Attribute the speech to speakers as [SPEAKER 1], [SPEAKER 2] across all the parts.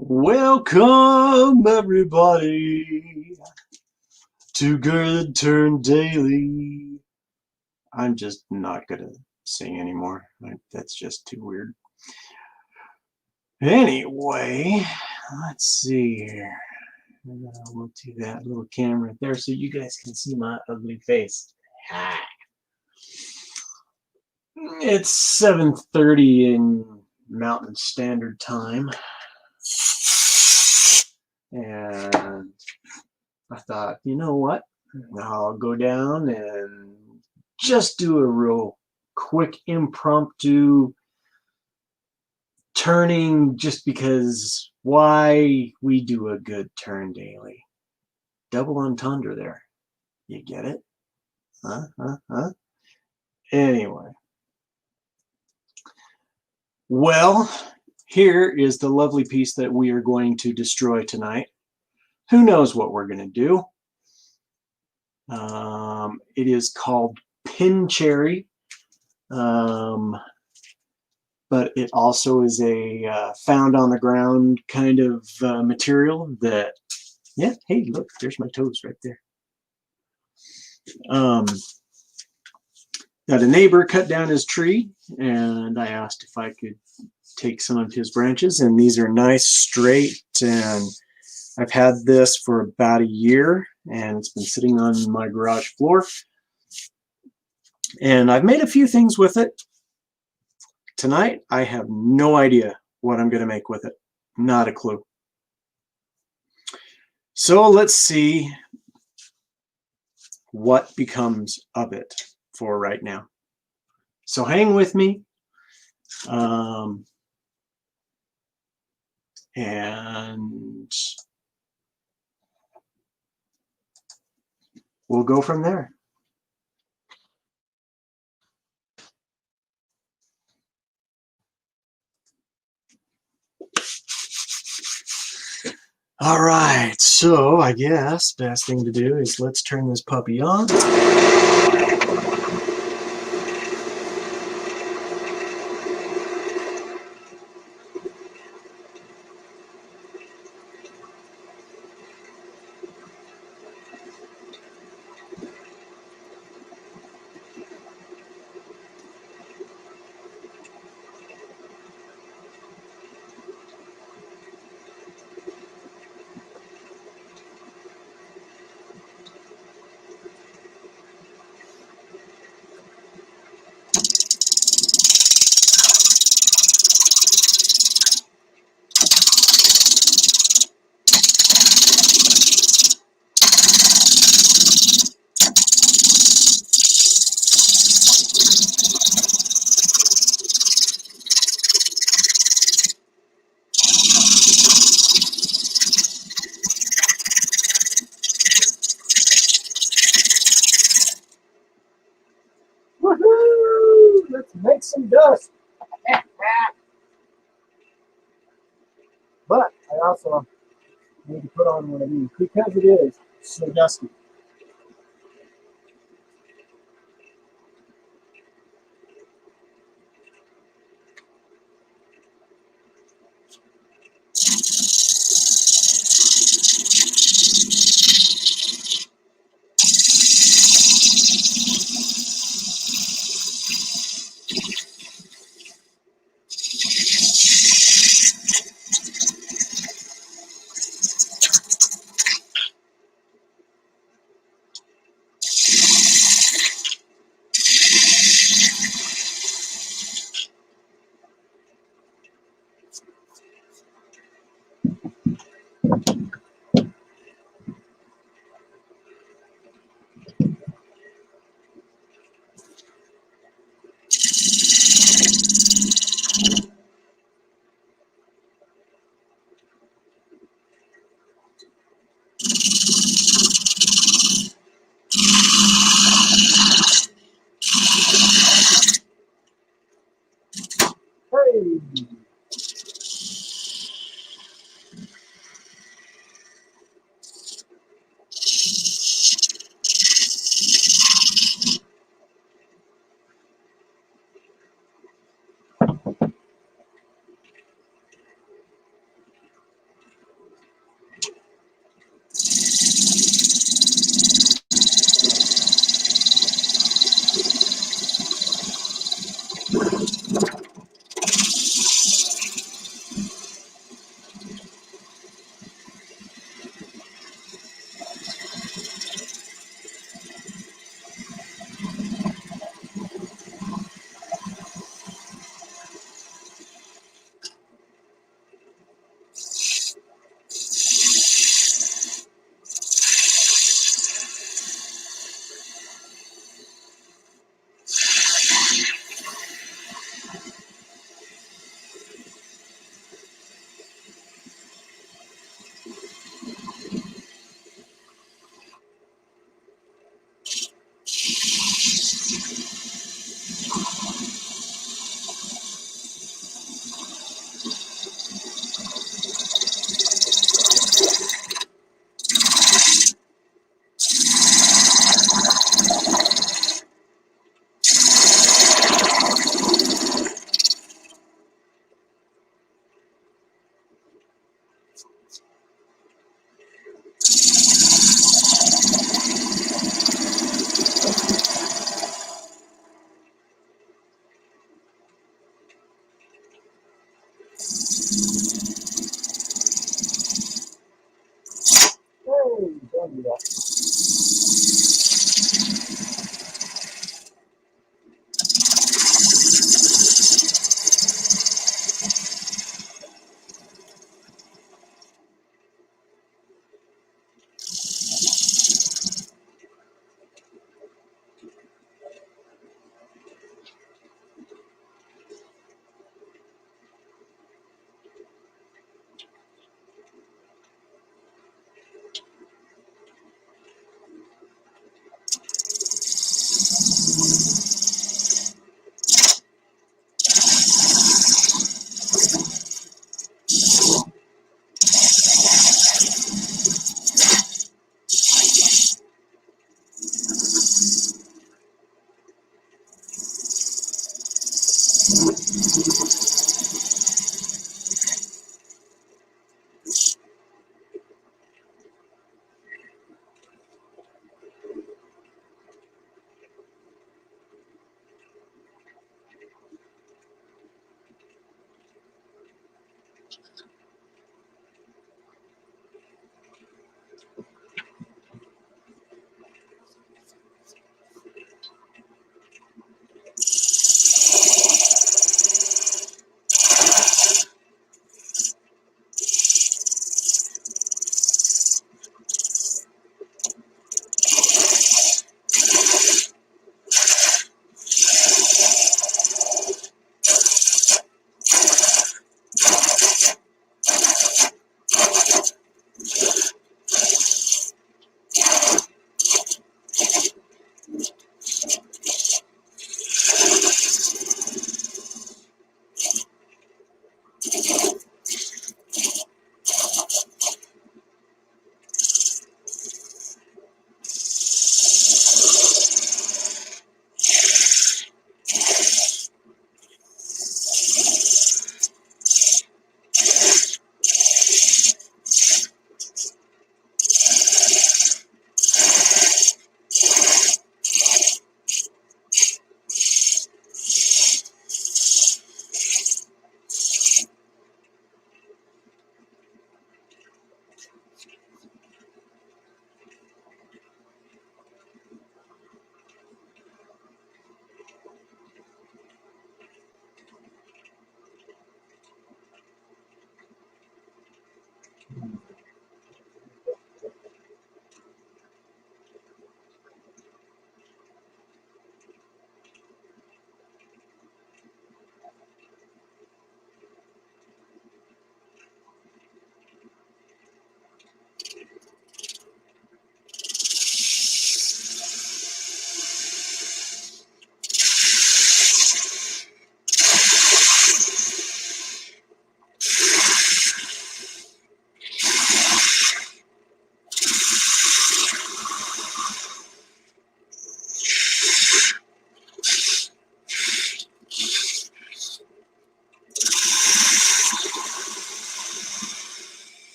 [SPEAKER 1] Welcome everybody to Good Turn Daily. I'm just not gonna sing anymore. That's just too weird. Anyway, let's see here. We'll do that little camera there so you guys can see my ugly face. Hi. It's 7:30 in Mountain Standard Time. And I thought, you know what? I'll go down and just do a real quick impromptu turning, just because why we do a good turn daily. Double entendre there. You get it? Huh? Anyway. Well, here is the lovely piece that we are going to destroy tonight. Who knows what we're going to do? It is called Pin Cherry. But it also is a found on the ground kind of material that, yeah, hey, look, there's my toes right there. That a neighbor cut down his tree, and I asked if I could take some of his branches, and these are nice, straight, and I've had this for about a year, and it's been sitting on my garage floor, and I've made a few things with it. Tonight, I have no idea what I'm going to make with it. Not a clue. So let's see what becomes of it for right now. So hang with me. And we'll go from there. All right, so I guess best thing to do is let's turn this puppy on. Woohoo! Let's make some dust. But I also need to put on one of these because it is so dusty. Hey!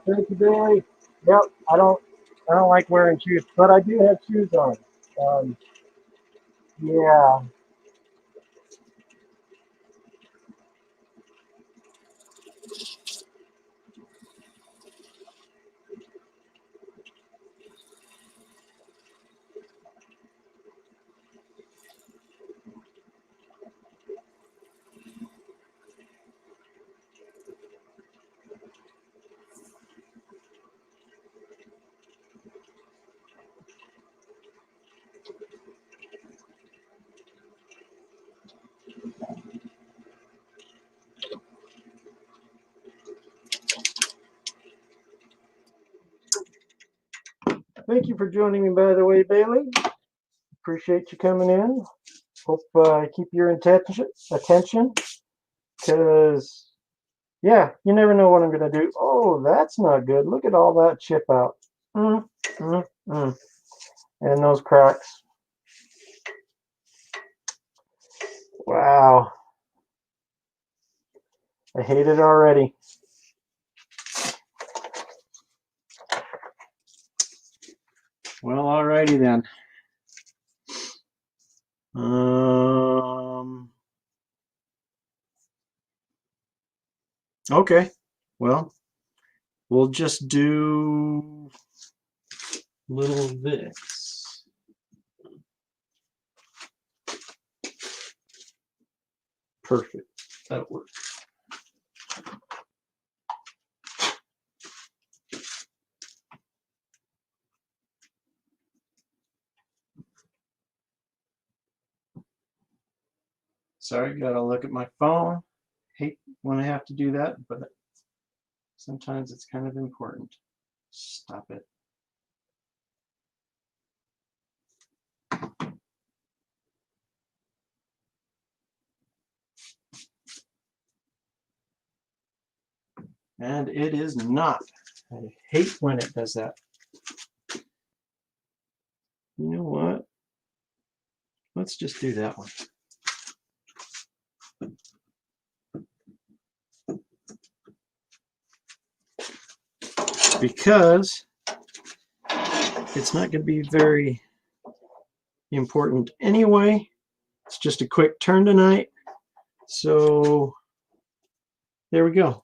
[SPEAKER 2] Thank you, Bailey. Yep, I don't like wearing shoes, but I do have shoes on. Um, yeah. Thank you for joining me, by the way, Bailey. Appreciate you coming in. Hope I keep your attention, because yeah, you never know what I'm gonna do. Oh, that's not good. Look at all that chip out. Mm, mm, mm. And those cracks. Wow, I hate it already.
[SPEAKER 1] Well, alrighty then. Okay. Well, we'll just do little Vicks. Perfect. That'll work. Sorry, gotta look at my phone. Hate when I have to do that, but sometimes it's kind of important. Stop it. And it is not. I hate when it does that. You know what? Let's just do that one. Because it's not going to be very important anyway. It's just a quick turn tonight. So there we go.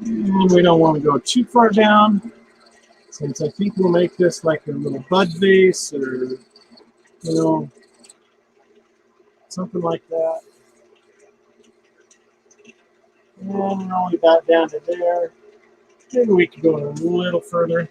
[SPEAKER 1] And we don't want to go too far down, since I think we'll make this like a little bud vase, or, you know, something like that. And we'll leave that down to there. Maybe we could go a little further.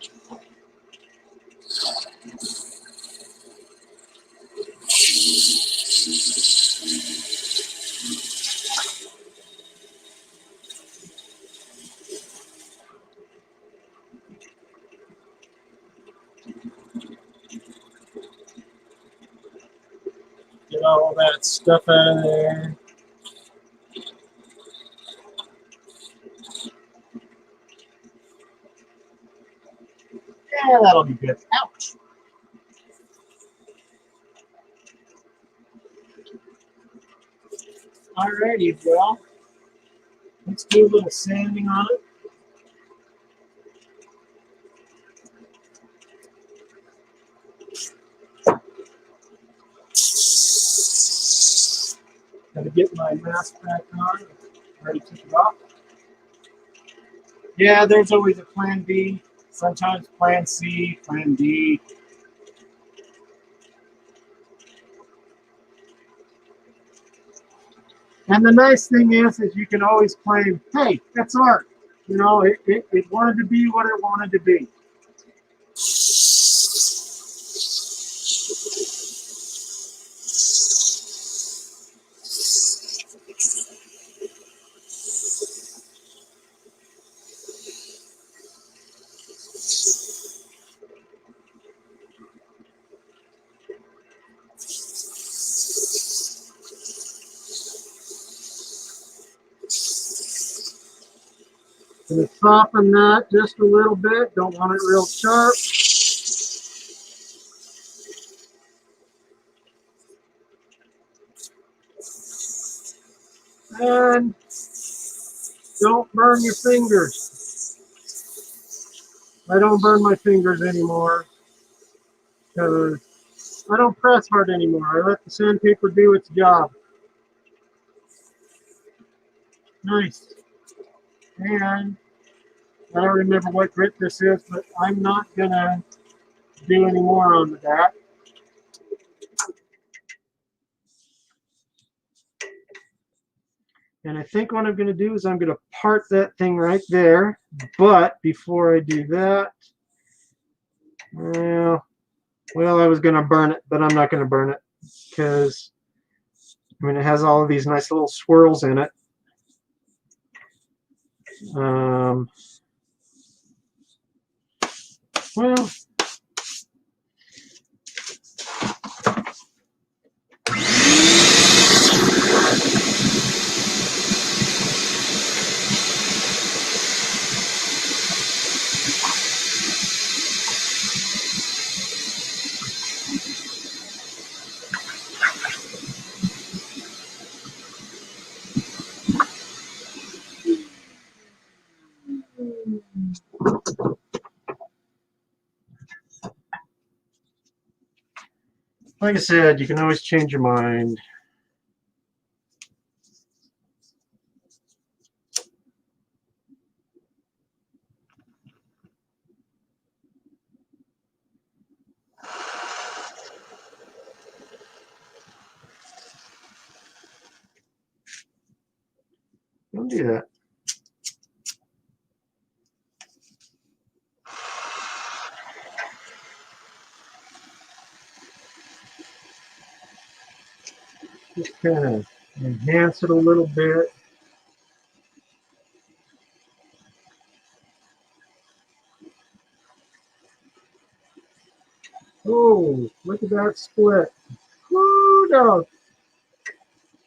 [SPEAKER 1] Get all that stuff out of there. Yeah, that'll be good. Ouch. Alrighty, well, let's do a little sanding on it.
[SPEAKER 2] Got to get my mask back on. Ready to kick it off. Yeah, there's always a plan B. Sometimes plan C, plan D. And the nice thing is you can always claim, hey, that's art. You know, it wanted to be what it wanted to be. Gonna soften that just a little bit. Don't want it real sharp. And don't burn your fingers. I don't burn my fingers anymore because I don't press hard anymore. I let the sandpaper do its job. Nice. And I don't remember what grit this is, but I'm not gonna do any more on that. And I think what I'm going to do is I'm going to part that thing right there. But before I do that, well, I was going to burn it, but I'm not going to burn it because, I mean, it has all of these nice little swirls in it. Well, like I said, you can always change your mind. Don't do that. Just kind of enhance it a little bit. Oh, look at that split. Woo dog.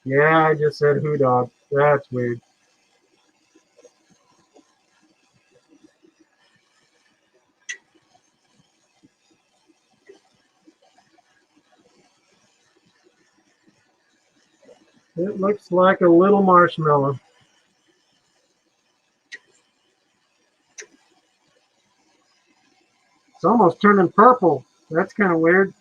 [SPEAKER 2] Yeah, I just said who dog. That's weird. It looks like a little marshmallow. It's almost turning purple. That's kind of weird.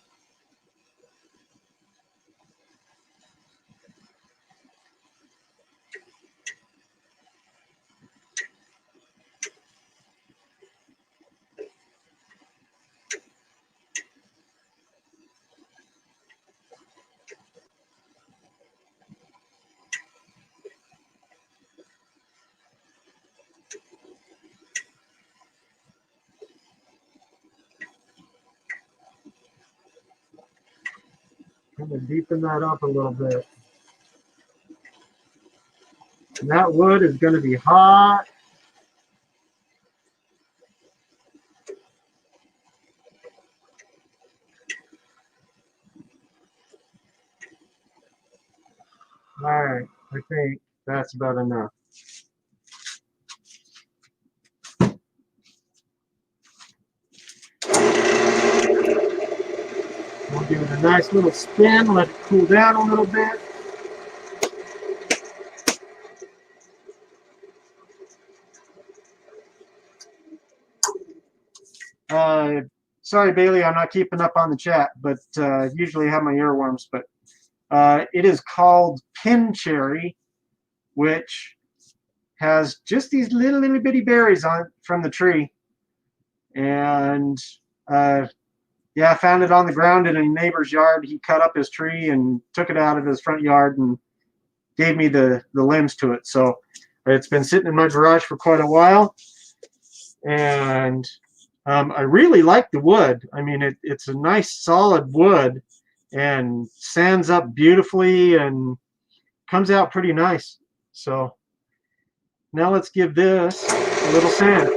[SPEAKER 2] I'm going to deepen that up a little bit. And that wood is going to be hot. All right, I think that's about enough. We'll give it a nice little spin, let it cool down a little bit. Sorry, Bailey, I'm not keeping up on the chat, but usually I have my earworms, but
[SPEAKER 1] It is called pin cherry, which has just these little bitty berries on from the tree. And yeah, I found it on the ground in a neighbor's yard. He cut up his tree and took it out of his front yard and gave me the limbs to it. So it's been sitting in my garage for quite a while. And I really like the wood. I mean, it's a nice solid wood and sands up beautifully and comes out pretty nice. So now let's give this a little sand.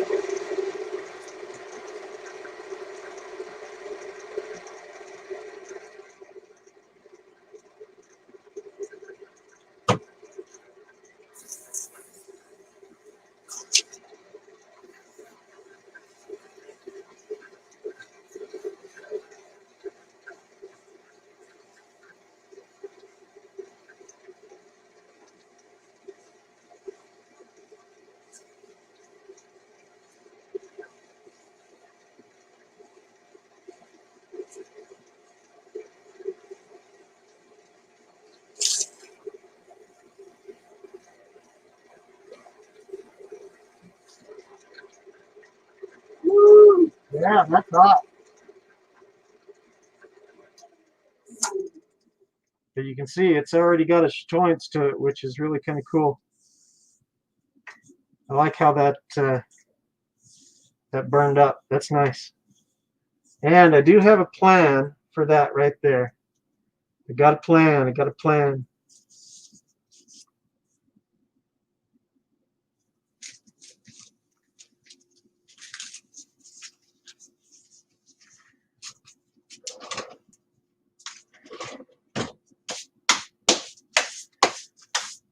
[SPEAKER 1] Woo! Yeah, that's hot. But you can see it's already got its joints to it, which is really kind of cool. I like how that that burned up. That's nice. And I do have a plan for that right there. I got a plan. I got a plan.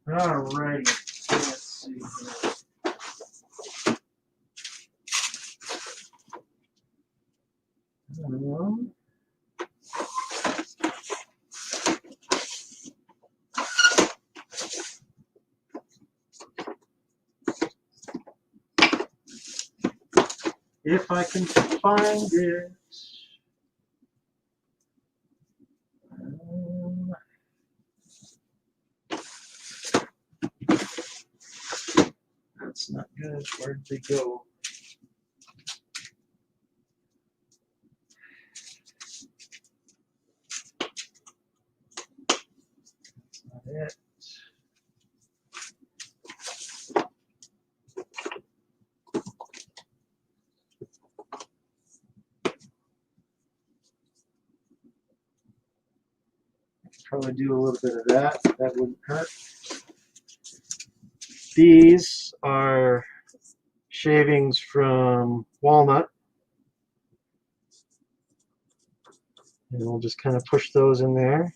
[SPEAKER 1] Alrighty. Let's see here. If I can find it. That's not good. Where'd they go? That's not it. Probably do a little bit of that. That wouldn't hurt. These are shavings from walnut. And we'll just kind of push those in there.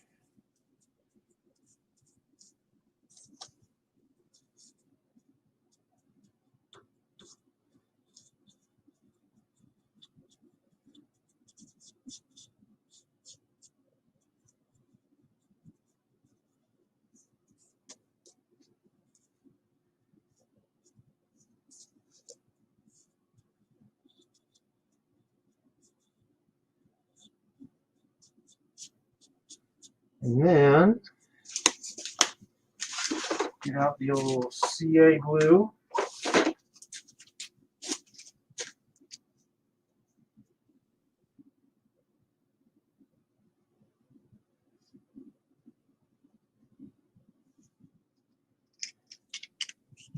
[SPEAKER 1] And then get out the old CA glue.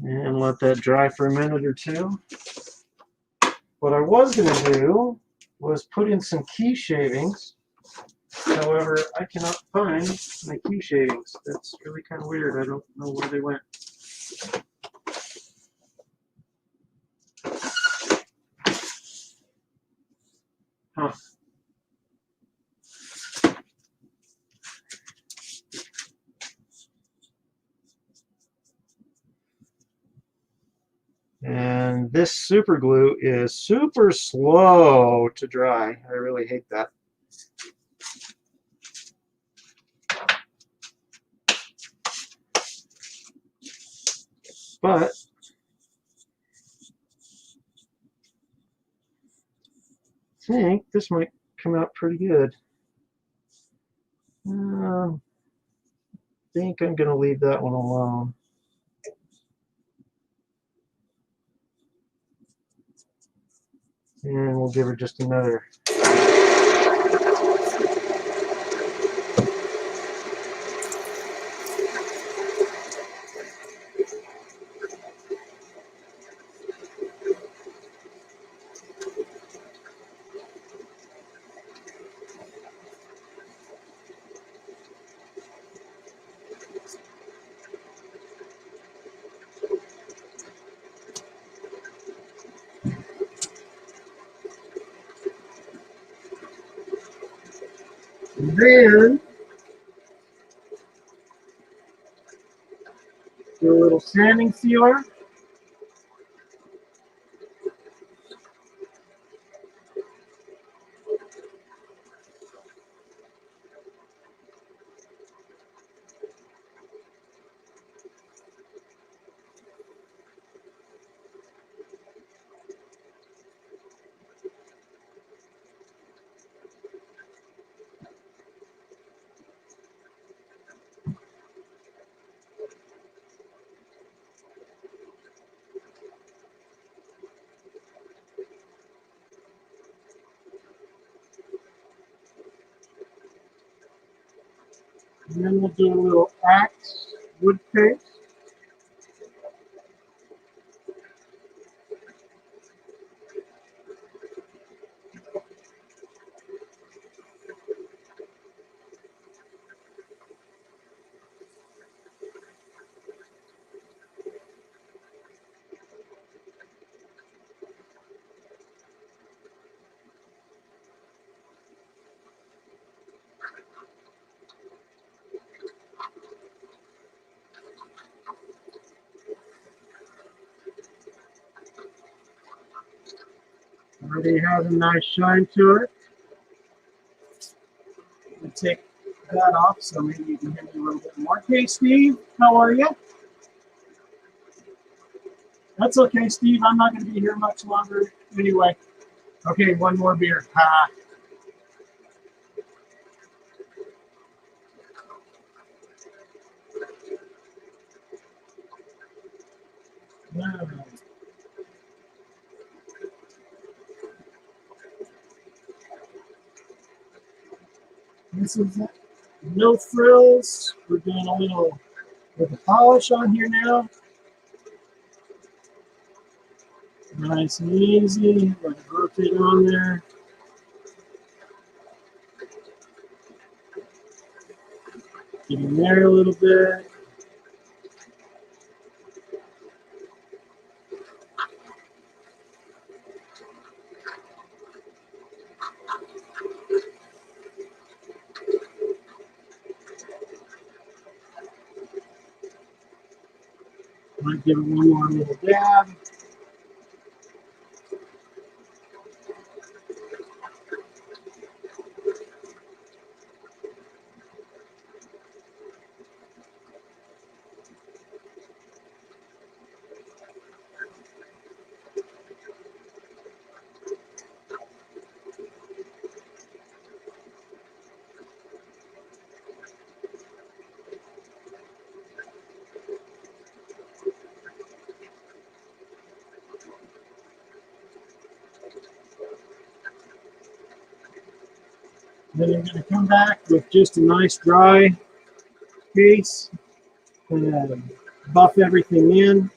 [SPEAKER 1] And let that dry for a minute or two. What I was going to do was put in some key shavings. However, I cannot find my key shavings. That's really kind of weird. I don't know where they went. Huh. And this super glue is super slow to dry. I really hate that. But I think this might come out pretty good.
[SPEAKER 2] think I'm going to leave that one alone. And we'll give her just another. And then do a little sanding sealer. And then we'll do a little Axe wood paste. Already has a nice shine to it. We'll take that off so maybe you can hear me a little bit more. Hey, Steve, how are you? That's okay, Steve. I'm not going to be here much longer anyway. Okay, one more beer. Ha. This is it. No frills. We're doing a little with the polish on here now. Nice and easy. Let it rotate on there. Get in there a little bit. Might give it one more little dab. Then I'm going to come back with just a nice dry case and buff everything in.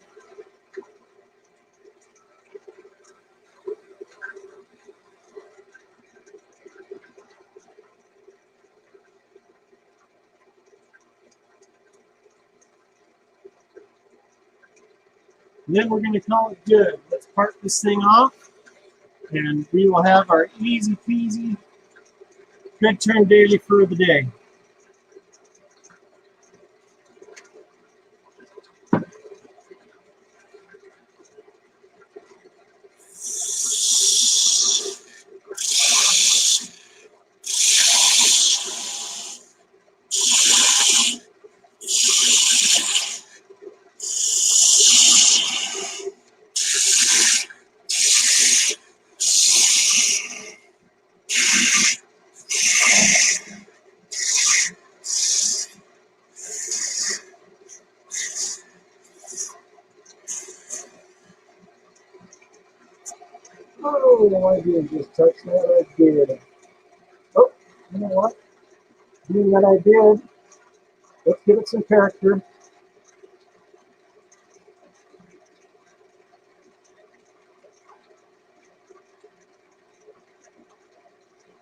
[SPEAKER 2] And then we're going to call it good. Let's part this thing off and we will have our easy peasy good turn daily for the day. I want to do is just touch that I did. Oh, you know what? Being that I did, let's give it some character.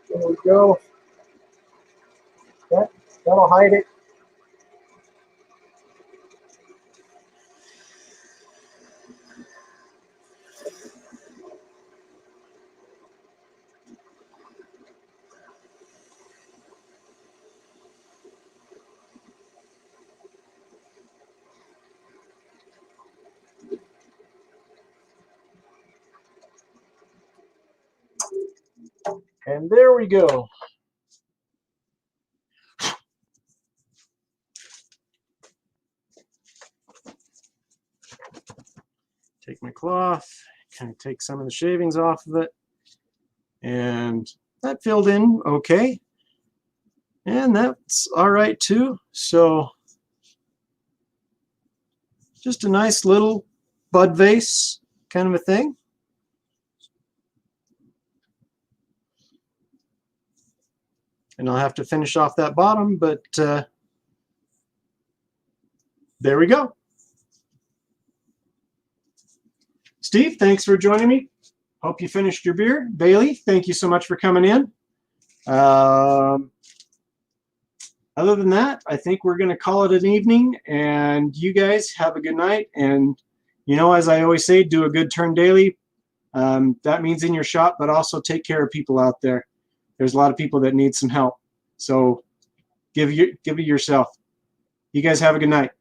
[SPEAKER 2] There we go. That'll hide it. And there we go. Take my cloth, kind of take some of the shavings off of it, and that filled in okay. And that's all right too. So just a nice little bud vase kind of a thing. And I'll have to finish off that bottom, but there we go. Steve, thanks for joining me. Hope you finished your beer. Bailey, thank you so much for coming in. Other than that, I think we're going to call it an evening, and you guys have a good night. And, you know, as I always say, do a good turn daily. That means in your shop, but also take care of people out there. There's a lot of people that need some help. So give it yourself. You guys have a good night.